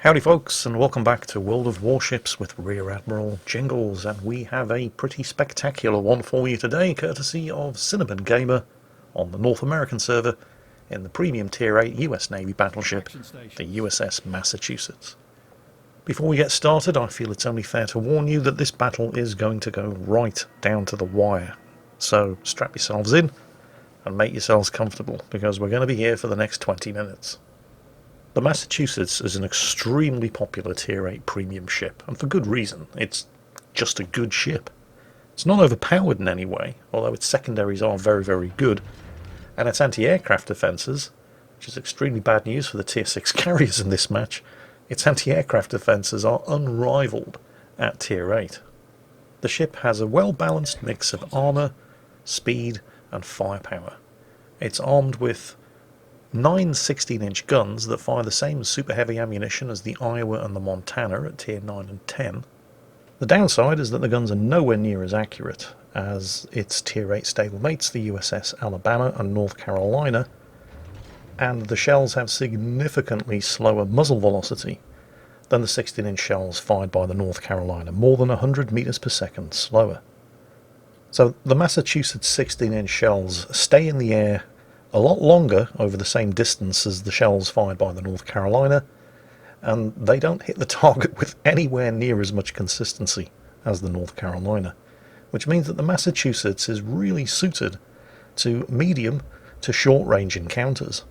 Howdy folks, and welcome back to World of Warships with Rear Admiral Jingles, and we have a pretty spectacular one for you today, courtesy of Cinnamon Gamer on the North American server in the premium Tier 8 US Navy battleship, the USS Massachusetts. Before we get started, I feel it's only fair to warn you that this battle is going to go right down to the wire. So strap yourselves in and make yourselves comfortable, because we're going to be here for the next 20 minutes. The Massachusetts is an extremely popular Tier 8 premium ship, and for good reason. It's just a good ship. It's not overpowered in any way, although its secondaries are very, very good, and its anti-aircraft defences, which is extremely bad news for the Tier 6 carriers in this match, its anti-aircraft defences are unrivalled at Tier 8. The ship has a well-balanced mix of armour, speed and firepower. It's armed with 9 16-inch guns that fire the same super heavy ammunition as the Iowa and the Montana at Tier 9 and 10. The downside is that the guns are nowhere near as accurate as its Tier 8 stablemates, the USS Alabama and North Carolina, and the shells have significantly slower muzzle velocity than the 16-inch shells fired by the North Carolina, more than 100 meters per second slower. So the Massachusetts 16-inch shells stay in the air a lot longer over the same distance as the shells fired by the North Carolina, and they don't hit the target with anywhere near as much consistency as the North Carolina, which means that the Massachusetts is really suited to medium to short range encounters.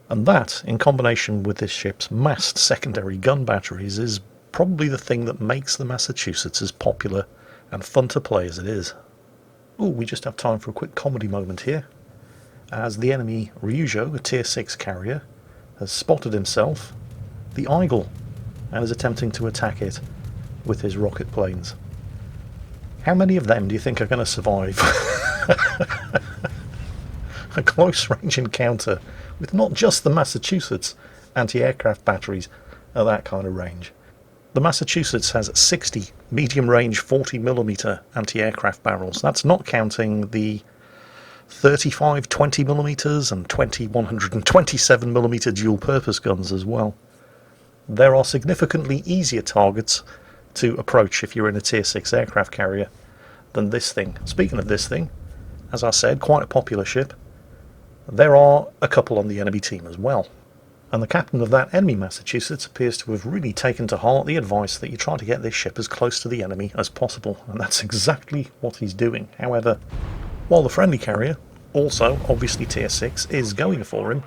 And that, in combination with this ship's massed secondary gun batteries, is probably the thing that makes the Massachusetts as popular and fun to play as it is. Oh, we just have time for a quick comedy moment here, as the enemy Ryujo, a Tier 6 carrier, has spotted himself the Eagle and is attempting to attack it with his rocket planes. How many of them do you think are going to survive a close-range encounter with not just the Massachusetts anti-aircraft batteries at that kind of range? The Massachusetts has 60 medium-range 40mm anti-aircraft barrels. That's not counting the 35 20mm and 20 127mm dual-purpose guns as well. There are significantly easier targets to approach if you're in a Tier 6 aircraft carrier than this thing. Speaking of this thing, as I said, quite a popular ship. There are a couple on the enemy team as well, and the captain of that enemy Massachusetts appears to have really taken to heart the advice that you try to get this ship as close to the enemy as possible, and that's exactly what he's doing. However, while the friendly carrier, also obviously Tier 6, is going for him,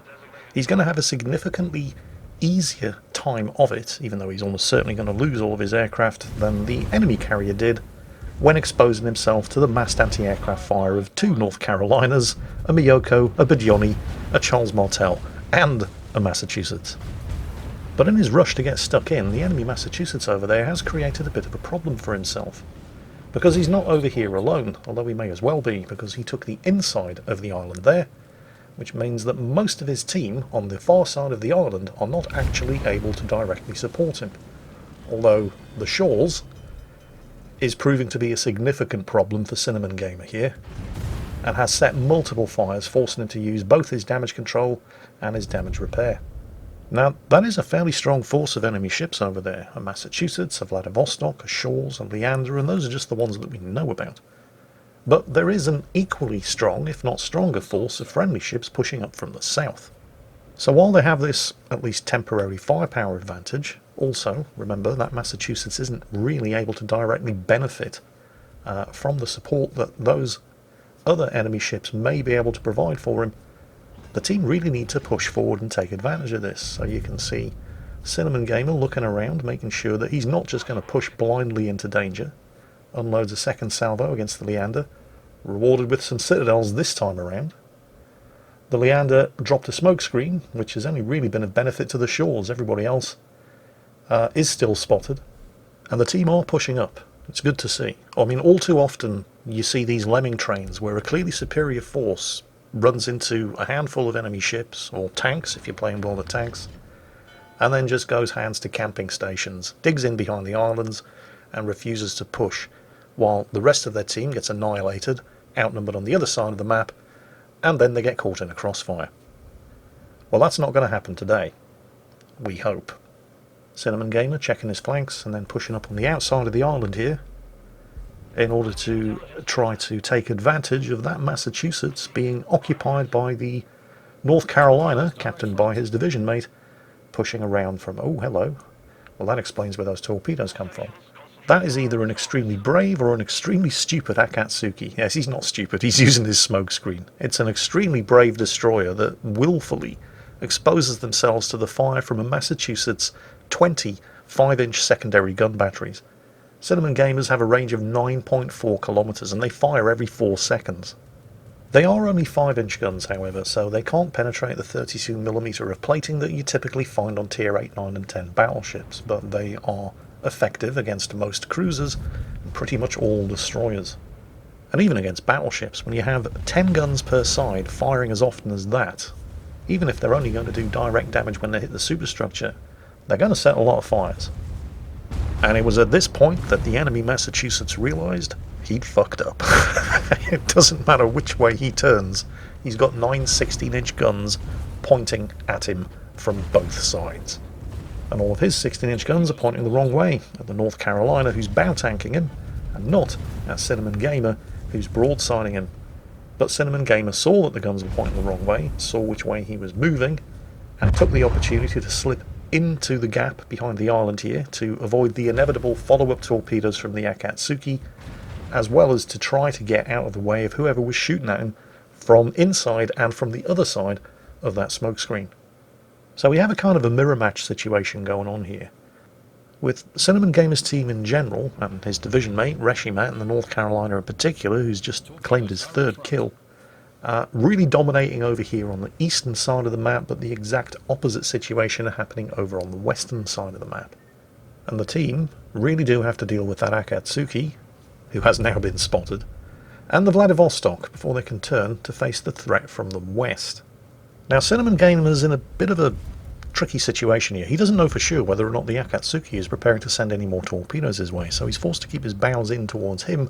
he's going to have a significantly easier time of it, even though he's almost certainly going to lose all of his aircraft, than the enemy carrier did when exposing himself to the massed anti-aircraft fire of 2 North Carolinas, a Miyoko, a Badioni, a Charles Martel, and a Massachusetts. But in his rush to get stuck in, the enemy Massachusetts over there has created a bit of a problem for himself, because he's not over here alone, although he may as well be, because he took the inside of the island there, which means that most of his team on the far side of the island are not actually able to directly support him, although the shores is proving to be a significant problem for Cinnamon Gamer here, and has set multiple fires, forcing him to use both his damage control and his damage repair. Now, that is a fairly strong force of enemy ships over there. A Massachusetts, a Vladivostok, a Shaw's, a Leander, and those are just the ones that we know about. But there is an equally strong, if not stronger, force of friendly ships pushing up from the south. So while they have this, at least temporary, firepower advantage, also, remember that Massachusetts isn't really able to directly benefit from the support that those other enemy ships may be able to provide for him. The team really need to push forward and take advantage of this. So you can see Cinnamon Gamer looking around, making sure that he's not just going to push blindly into danger. Unloads a second salvo against the Leander, rewarded with some citadels this time around. The Leander dropped a smoke screen, which has only really been of benefit to the shores. Everybody else is still spotted, and the team are pushing up. It's good to see. I mean, all too often you see these lemming trains where a clearly superior force runs into a handful of enemy ships, or tanks if you're playing World of Tanks, and then just goes hands to camping stations, digs in behind the islands, and refuses to push, while the rest of their team gets annihilated, outnumbered on the other side of the map, and then they get caught in a crossfire. Well, that's not going to happen today. We hope. Cinnamon Gamer checking his flanks and then pushing up on the outside of the island here in order to try to take advantage of that Massachusetts being occupied by the North Carolina, captained by his division mate, pushing around from... Oh, hello. Well, that explains where those torpedoes come from. That is either an extremely brave or an extremely stupid Akatsuki. Yes, he's not stupid, he's using his smoke screen. It's an extremely brave destroyer that willfully exposes themselves to the fire from a Massachusetts 20 5-inch secondary gun batteries. Cinnamon Gamers have a range of 9.4 kilometers and they fire every 4 seconds. They are only 5-inch guns, however, so they can't penetrate the 32mm of plating that you typically find on Tier 8, 9 and 10 battleships, but they are effective against most cruisers and pretty much all destroyers. And even against battleships, when you have 10 guns per side firing as often as that, even if they're only going to do direct damage when they hit the superstructure, they're going to set a lot of fires. And it was at this point that the enemy Massachusetts realised he'd fucked up. It doesn't matter which way he turns, he's got 9 16-inch guns pointing at him from both sides. And all of his 16-inch guns are pointing the wrong way, at the North Carolina who's bow tanking him, and not at Cinnamon Gamer who's broadsiding him. But Cinnamon Gamer saw that the guns were pointing the wrong way, saw which way he was moving, and took the opportunity to slip into the gap behind the island here to avoid the inevitable follow-up torpedoes from the Akatsuki, as well as to try to get out of the way of whoever was shooting at him from inside and from the other side of that smoke screen. So we have a kind of a mirror match situation going on here, with Cinnamon Gamer's team in general, and his division mate, Reshimat, in the North Carolina in particular, who's just claimed his 3rd kill, really dominating over here on the eastern side of the map, but the exact opposite situation happening over on the western side of the map. And the team really do have to deal with that Akatsuki, who has now been spotted, and the Vladivostok before they can turn to face the threat from the west. Now, Cinnamon Gamer's in a bit of a tricky situation here. He doesn't know for sure whether or not the Akatsuki is preparing to send any more torpedoes his way, so he's forced to keep his bows in towards him,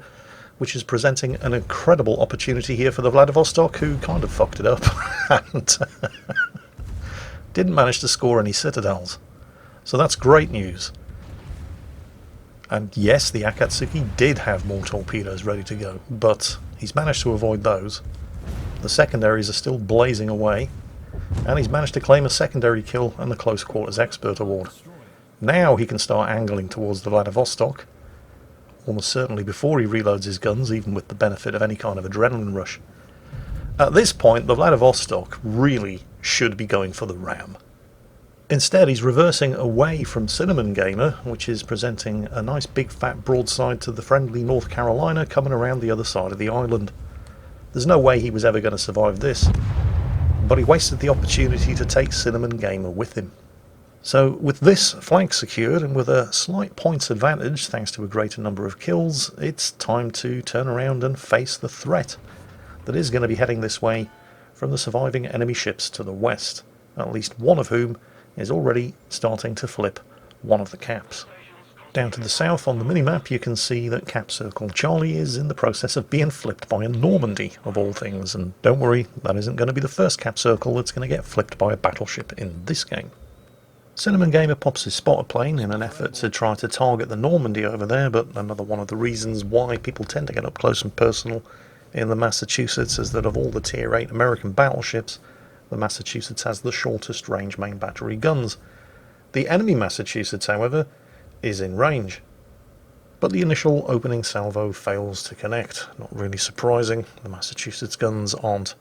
which is presenting an incredible opportunity here for the Vladivostok, who kind of fucked it up and didn't manage to score any citadels. So that's great news. And yes, the Akatsuki did have more torpedoes ready to go, but he's managed to avoid those. The secondaries are still blazing away, and he's managed to claim a secondary kill and the Close Quarters Expert Award. Now he can start angling towards the Vladivostok, almost certainly before he reloads his guns, even with the benefit of any kind of adrenaline rush. At this point, the Vladivostok really should be going for the RAM. Instead, he's reversing away from Cinnamon Gamer, which is presenting a nice big fat broadside to the friendly North Carolina coming around the other side of the island. There's no way he was ever going to survive this, but he wasted the opportunity to take Cinnamon Gamer with him. So with this flank secured and with a slight points advantage thanks to a greater number of kills, it's time to turn around and face the threat that is going to be heading this way from the surviving enemy ships to the west, at least one of whom is already starting to flip one of the caps. Down to the south on the minimap you can see that Cap Circle Charlie is in the process of being flipped by a Normandy of all things, and don't worry, that isn't going to be the first Cap Circle that's going to get flipped by a battleship in this game. Cinnamon Gamer pops his spotter plane in an effort to try to target the Normandy over there, but another one of the reasons why people tend to get up close and personal in the Massachusetts is that of all the Tier 8 American battleships, the Massachusetts has the shortest range main battery guns. The enemy Massachusetts, however, is in range. But the initial opening salvo fails to connect. Not really surprising, the Massachusetts guns aren't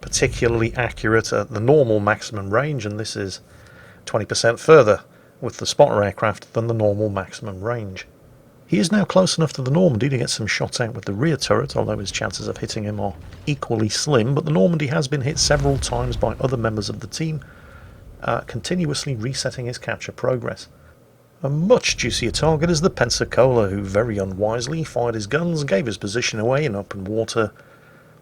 particularly accurate at the normal maximum range, and this is 20% further with the spotter aircraft than the normal maximum range. He is now close enough to the Normandy to get some shots out with the rear turret, although his chances of hitting him are equally slim, but the Normandy has been hit several times by other members of the team, continuously resetting his capture progress. A much juicier target is the Pensacola, who very unwisely fired his guns, gave his position away in open water,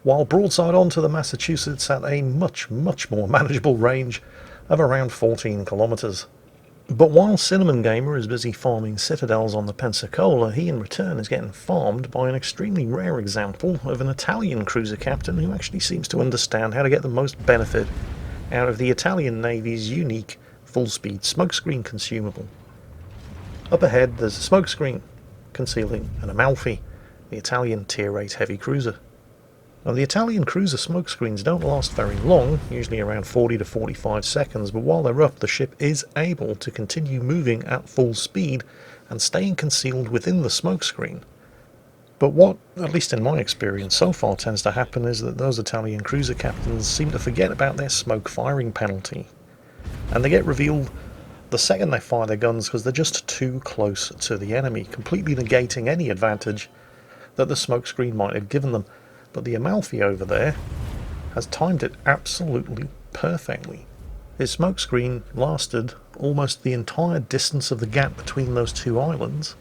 while broadside on to the Massachusetts at a much more manageable range of around 14 kilometers. But while Cinnamon Gamer is busy farming citadels on the Pensacola, he in return is getting farmed by an extremely rare example of an Italian cruiser captain who actually seems to understand how to get the most benefit out of the Italian Navy's unique full-speed smokescreen consumable. Up ahead there's a smoke screen concealing an Amalfi, the Italian Tier 8 heavy cruiser. Now, the Italian cruiser smoke screens don't last very long, usually around 40 to 45 seconds, but while they're up, the ship is able to continue moving at full speed and staying concealed within the smoke screen. But what, at least in my experience so far, tends to happen is that those Italian cruiser captains seem to forget about their smoke firing penalty, and they get revealed the second they fire their guns because they're just too close to the enemy, completely negating any advantage that the smoke screen might have given them. But the Amalfi over there has timed it absolutely perfectly. His smoke screen lasted almost the entire distance of the gap between those two islands.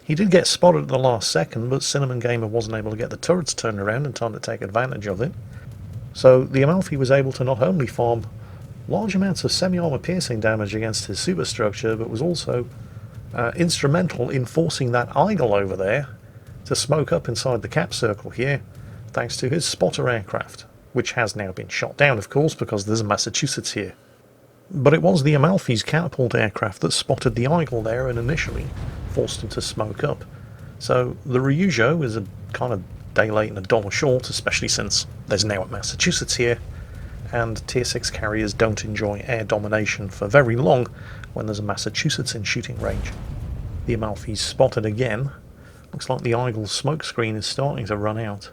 He did get spotted at the last second, but Cinnamon Gamer wasn't able to get the turrets turned around in time to take advantage of it. So the Amalfi was able to not only farm large amounts of semi-armor piercing damage against his superstructure, but was also instrumental in forcing that Eagle over there to smoke up inside the cap circle here, thanks to his spotter aircraft, which has now been shot down, of course, because there's a Massachusetts here. But it was the Amalfi's catapult aircraft that spotted the Eagle there and initially forced him to smoke up. So the Ryujo is a kind of day late and a dollar short, especially since there's now a Massachusetts here, and Tier 6 carriers don't enjoy air domination for very long when there's a Massachusetts in shooting range. The Amalfi's spotted again. Looks like the Eagle's smoke screen is starting to run out.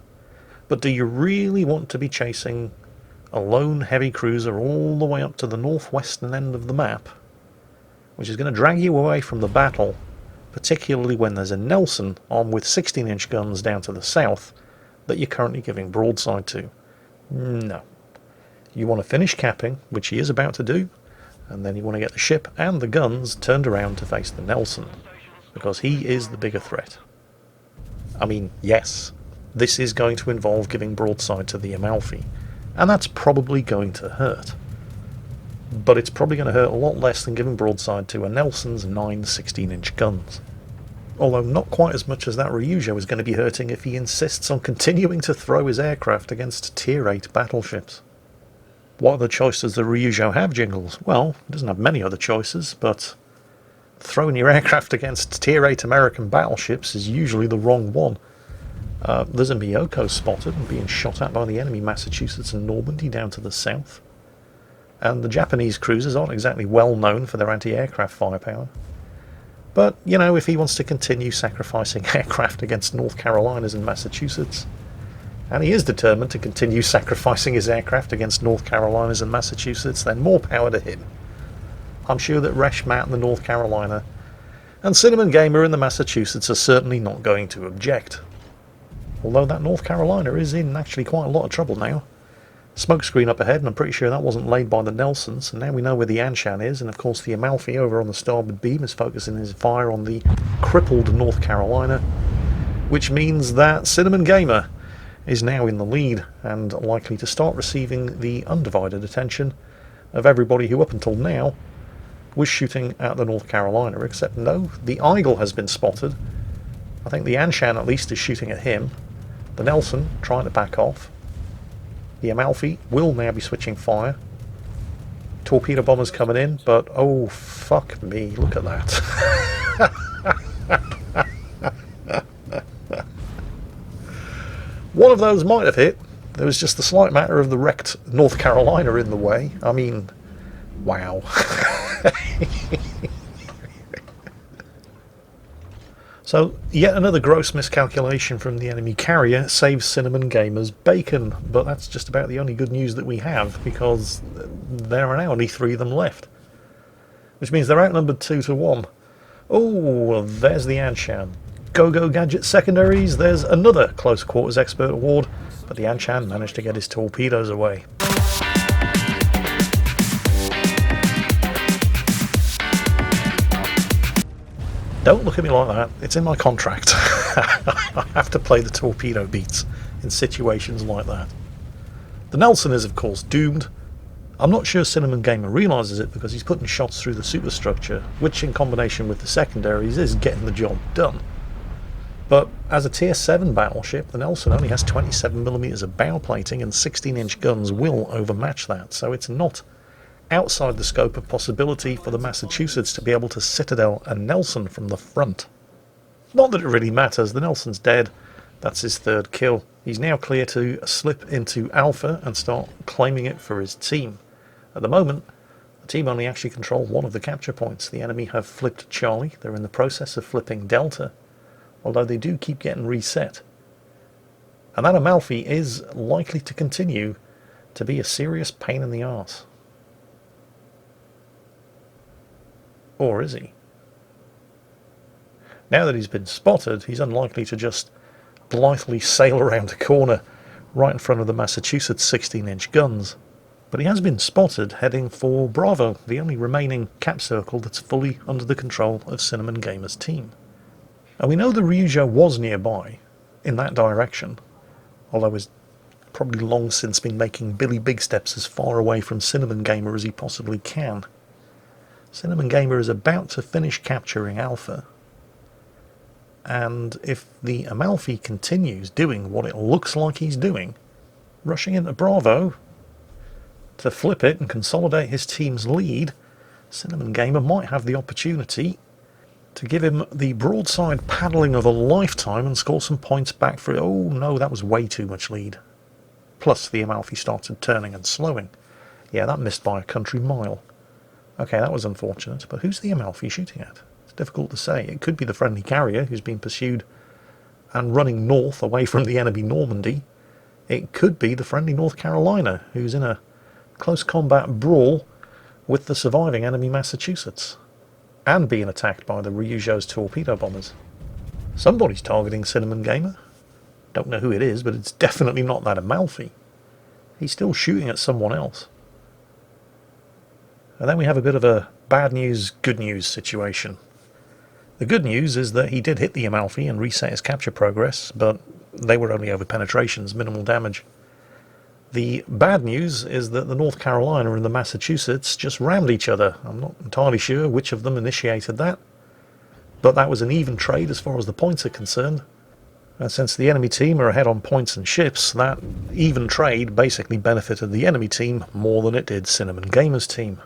But do you really want to be chasing a lone heavy cruiser all the way up to the northwestern end of the map, which is going to drag you away from the battle, particularly when there's a Nelson armed with 16-inch guns down to the south that you're currently giving broadside to? No. You want to finish capping, which he is about to do, and then you want to get the ship and the guns turned around to face the Nelson, because he is the bigger threat. I mean, yes, this is going to involve giving broadside to the Amalfi, and that's probably going to hurt. But it's probably going to hurt a lot less than giving broadside to a Nelson's 9 16-inch guns. Although not quite as much as that Ryujo is going to be hurting if he insists on continuing to throw his aircraft against Tier 8 battleships. What other choice does the Ryujo have, Jingles? Well, it doesn't have many other choices, but throwing your aircraft against Tier 8 American battleships is usually the wrong one. There's a Miyoko spotted and being shot at by the enemy Massachusetts and Normandy down to the south. And the Japanese cruisers aren't exactly well known for their anti-aircraft firepower. But, you know, if he wants to continue sacrificing aircraft against North Carolinas and Massachusetts, and he is determined to continue sacrificing his aircraft against North Carolinas and Massachusetts, then more power to him. I'm sure that Resh Matt in the North Carolina and Cinnamon Gamer in the Massachusetts are certainly not going to object. Although that North Carolina is in actually quite a lot of trouble now. Smoke screen up ahead, and I'm pretty sure that wasn't laid by the Nelsons, so now we know where the Anshan is, and of course the Amalfi over on the starboard beam is focusing his fire on the crippled North Carolina, which means that Cinnamon Gamer is now in the lead and likely to start receiving the undivided attention of everybody who up until now was shooting at the North Carolina, except no, the Eagle has been spotted. I think the Anshan at least is shooting at him. The Nelson trying to back off. The Amalfi will now be switching fire. Torpedo bombers coming in, but oh fuck me, look at that. One of those might have hit. There was just the slight matter of the wrecked North Carolina in the way. I mean, wow. So, yet another gross miscalculation from the enemy carrier saves Cinnamon Gamer's bacon, but that's just about the only good news that we have, because there are now only 3 of them left. Which means they're outnumbered 2-1. Oh, there's the Anshan. Go-Go Gadget secondaries, there's another close quarters expert award, but the Anshan managed to get his torpedoes away. Don't look at me like that, it's in my contract. I have to play the torpedo beats in situations like that. The Nelson is of course doomed. I'm not sure Cinnamon Gamer realises it because he's putting shots through the superstructure, which in combination with the secondaries is getting the job done. But as a Tier 7 battleship, the Nelson only has 27mm of bow plating and 16-inch guns will overmatch that, so it's not outside the scope of possibility for the Massachusetts to be able to citadel a Nelson from the front. Not that it really matters, the Nelson's dead, that's his third kill. He's now clear to slip into Alpha and start claiming it for his team. At the moment, the team only actually control one of the capture points. The enemy have flipped Charlie, they're in the process of flipping Delta, although they do keep getting reset. And that Amalfi is likely to continue to be a serious pain in the arse. Or is he? Now that he's been spotted, he's unlikely to just blithely sail around a corner right in front of the Massachusetts 16-inch guns. But he has been spotted heading for Bravo, the only remaining cap circle that's fully under the control of Cinnamon Gamer's team. And we know the Ryujo was nearby, in that direction, although he's probably long since been making Billy Big Steps as far away from Cinnamon Gamer as he possibly can. Cinnamon Gamer is about to finish capturing Alpha, and if the Amalfi continues doing what it looks like he's doing, rushing into Bravo to flip it and consolidate his team's lead, Cinnamon Gamer might have the opportunity to give him the broadside paddling of a lifetime and score some points back for it. Oh no, that was way too much lead. Plus the Amalfi started turning and slowing. Yeah, that missed by a country mile. Okay, that was unfortunate, but who's the Amalfi shooting at? It's difficult to say. It could be the friendly carrier who's been pursued and running north away from the enemy Normandy. It could be the friendly North Carolina who's in a close combat brawl with the surviving enemy Massachusetts and being attacked by the Ryujo's torpedo bombers. Somebody's targeting Cinnamon Gamer. Don't know who it is, but it's definitely not that Amalfi. He's still shooting at someone else. And then we have a bit of a bad news, good news situation. The good news is that he did hit the Amalfi and reset his capture progress, but they were only over penetrations, minimal damage. The bad news is that the North Carolina and the Massachusetts just rammed each other. I'm not entirely sure which of them initiated that, but that was an even trade as far as the points are concerned. And since the enemy team are ahead on points and ships, that even trade basically benefited the enemy team more than it did Cinnamon Gamer's team.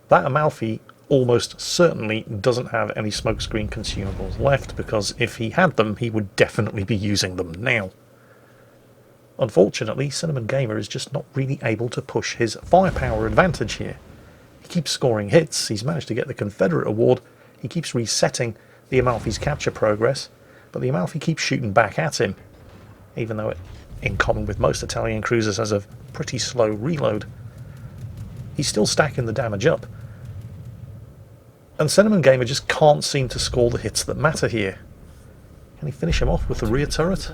That Amalfi almost certainly doesn't have any smokescreen consumables left, because if he had them, he would definitely be using them now. Unfortunately, Cinnamon Gamer is just not really able to push his firepower advantage here. He keeps scoring hits, he's managed to get the Confederate award, he keeps resetting the Amalfi's capture progress, but the Amalfi keeps shooting back at him, even though it, in common with most Italian cruisers, has a pretty slow reload. He's still stacking the damage up, and Cinnamon Gamer just can't seem to score the hits that matter here. Can he finish him off with the rear turret?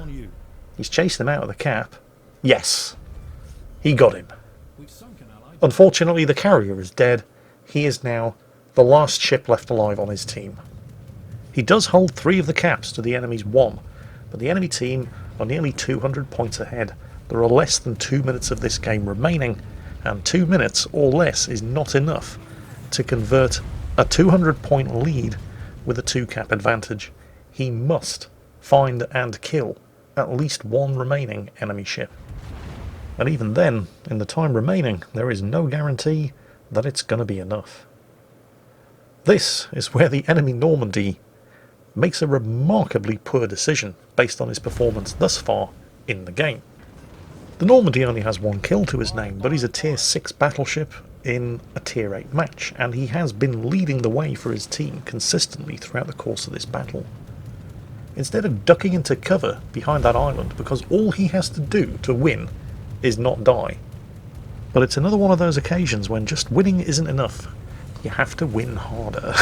He's chased him out of the cap. Yes, he got him. Unfortunately, the carrier is dead. He is now the last ship left alive on his team. He does hold 3 of the caps to the enemy's 1, but the enemy team are nearly 200 points ahead. There are less than 2 minutes of this game remaining, and 2 minutes or less is not enough to convert a 200-point lead with a 2-cap advantage. He must find and kill at least 1 remaining enemy ship. And even then, in the time remaining, there is no guarantee that it's going to be enough. This is where the enemy Normandy makes a remarkably poor decision based on his performance thus far in the game. The Normandy only has 1 kill to his name, but he's a tier 6 battleship in a tier 8 match, and he has been leading the way for his team consistently throughout the course of this battle. Instead of ducking into cover behind that island, because all he has to do to win is not die. But it's another one of those occasions when just winning isn't enough. You have to win harder.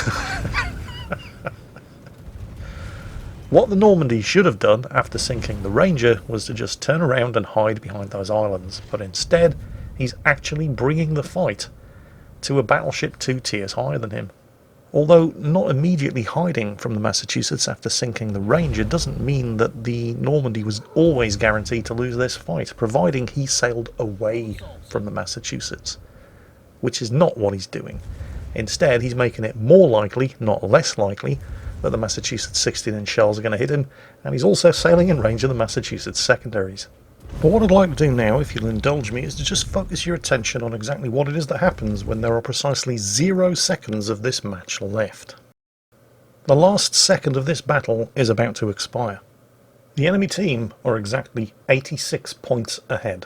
What the Normandy should have done after sinking the Ranger was to just turn around and hide behind those islands, but instead he's actually bringing the fight to a battleship 2 tiers higher than him. Although not immediately hiding from the Massachusetts after sinking the Ranger doesn't mean that the Normandy was always guaranteed to lose this fight, providing he sailed away from the Massachusetts, which is not what he's doing. Instead, he's making it more likely, not less likely, that the Massachusetts 16-inch shells are going to hit him, and he's also sailing in range of the Massachusetts secondaries. But what I'd like to do now, if you'll indulge me, is to just focus your attention on exactly what it is that happens when there are precisely 0 seconds of this match left. The last second of this battle is about to expire. The enemy team are exactly 86 points ahead.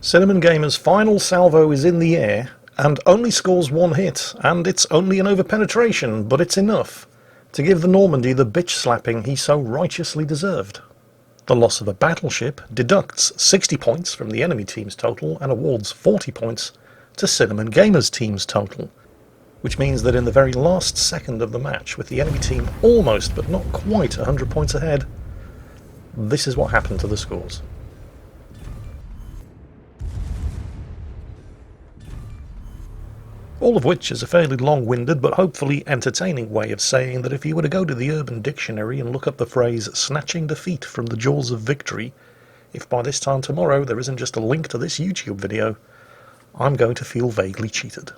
Cinnamon Gamer's final salvo is in the air and only scores 1 hit, and it's only an overpenetration, but it's enough to give the Normandy the bitch slapping he so righteously deserved. The loss of a battleship deducts 60 points from the enemy team's total and awards 40 points to Cinnamon Gamer's team's total, which means that in the very last second of the match, with the enemy team almost but not quite 100 points ahead, this is what happened to the scores. All of which is a fairly long-winded but hopefully entertaining way of saying that if you were to go to the Urban Dictionary and look up the phrase "snatching defeat from the jaws of victory," if by this time tomorrow there isn't just a link to this YouTube video, I'm going to feel vaguely cheated.